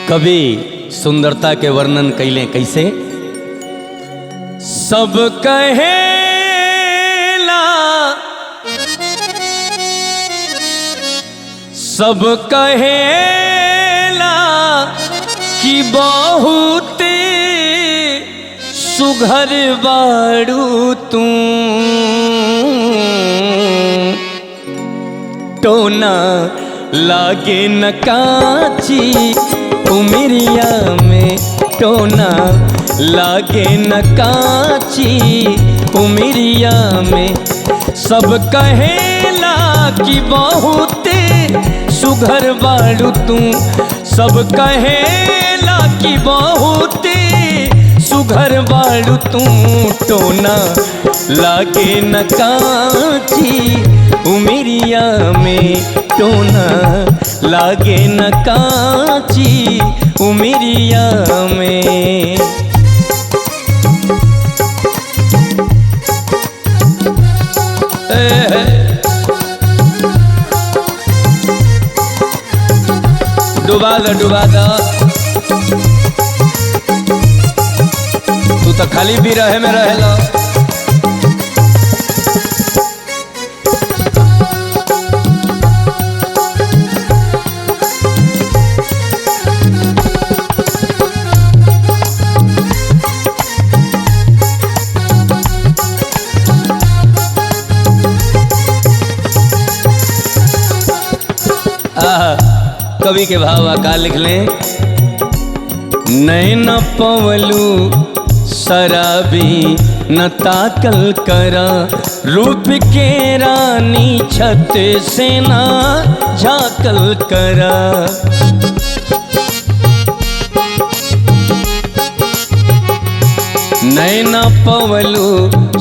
कवि सुंदरता के वर्णन कैले कैसे। सब कहेला कि बहुत सुघर बाड़ू तू, टोना लागे न काची उमरिया में, टोना लागे न काची उमरिया में। सब कहेला कि बहुत सुघर बाड़ू तू, सब कहेला कि बहुत सुघर बाड़ू तू, टोना लागे न काची उमरिया में, टोना लागे न काची उमरिया में। डुबा दो तू तो खाली भी रहे में रहेला। कवि के भाव का लिख लें। नैन पवलू शराबी न ताकल करा, रूप के रानी छत से ना झाकल करा। नैना पवलू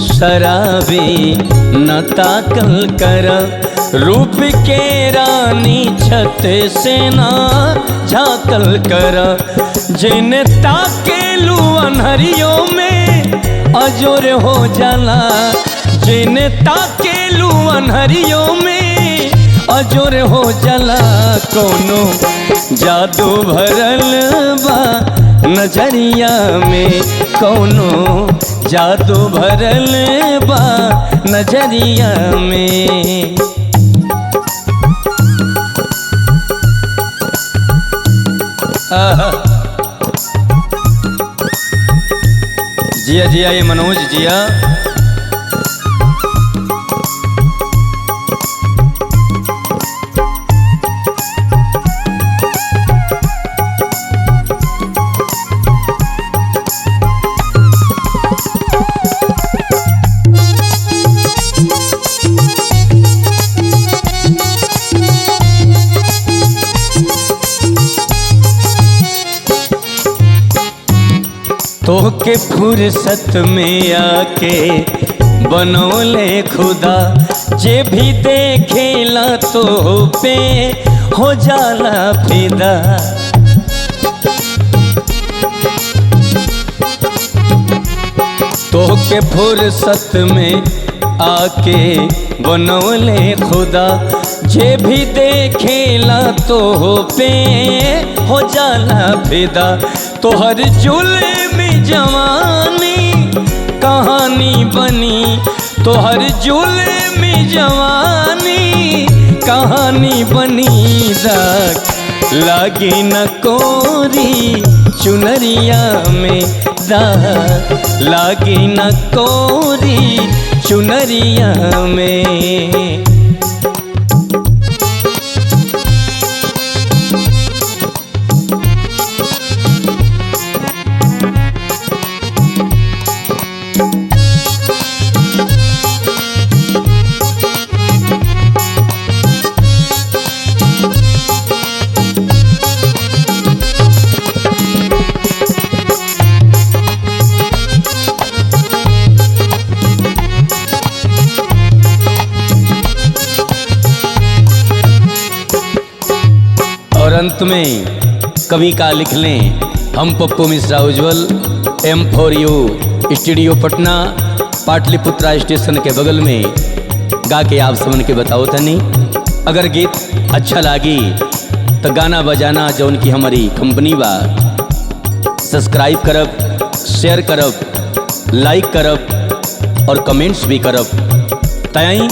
शराबी न ताकल करा, रूप के रानी छत से ना झाकल करा। जिन ताकेलू अनहरियों में अजोर हो जाला, जिन ताकेलू अनहरियों में अजोर हो जाला। कोनो जादू भरल बा नजरिया में, कोनो जादू भरल बा नजरिया में। जिया जिया ये मनोज जिया। तोहके फुर्सत में आके बनौले खुदा, जे भी देखेला तो पे हो जाला फिदा। तोहके फुर्सत में आके बनौले खुदा, जे भी देखेला तो पे हो जाला फिदा। तोहर जुल्म जवानी कहानी बनी, तोहर जुल्म जवानी कहानी बनी। दाग लागी न कोरी चुनरिया में, दाग लागी न कोरी चुनरिया में। और अंत में कवि का लिख लें। हम Pappu Mishra Ujjwal, M4U studio Patna, Pataliputra station के बगल में गा के आप सबन के बताओ तनी। अगर गीत अच्छा लगी तो गाना बजाना जौन की हमारी कंपनी बा, सब्सक्राइब करब, शेयर करब, लाइक करब और कमेंट्स भी करब। तय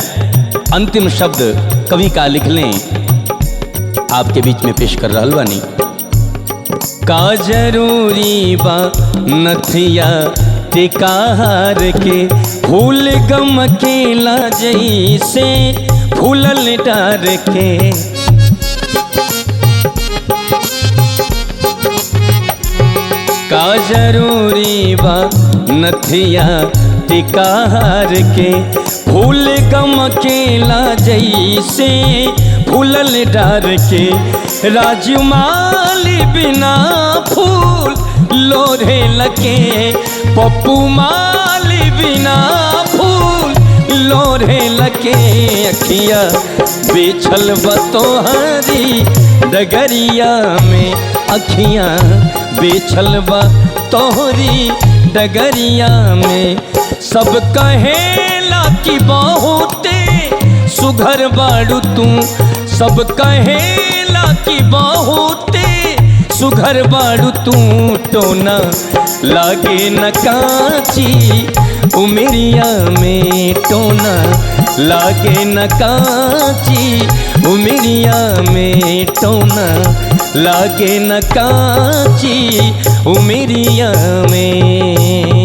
अंतिम शब्द कवि का लिख लें, आपके बीच में पेश कर रहा बानी। का जरूरी बा नथिया टिकार के, फूल गम केला जैसे फूलल डार के। का जरूरी बा नथिया टिकार के, फूल गम केला जैसे फूलल डार के। राजमाली बिना फूल लोढ़े लगे, पप्पू माली बिना फूल लोढ़े लगे। अखिया बिछल बतोहरी डगरिया में, अखियाँ बिछल बतोहरी डगरिया में। सब कहेला कि बहुते सुघर बाड़ू तू, सब कहेला कि बहुते सुघर बाड़ू तू। टोना लागे न काची उमरिया में, टोना लागे न काची उमरिया में, टोना लागे न काची उमरिया में।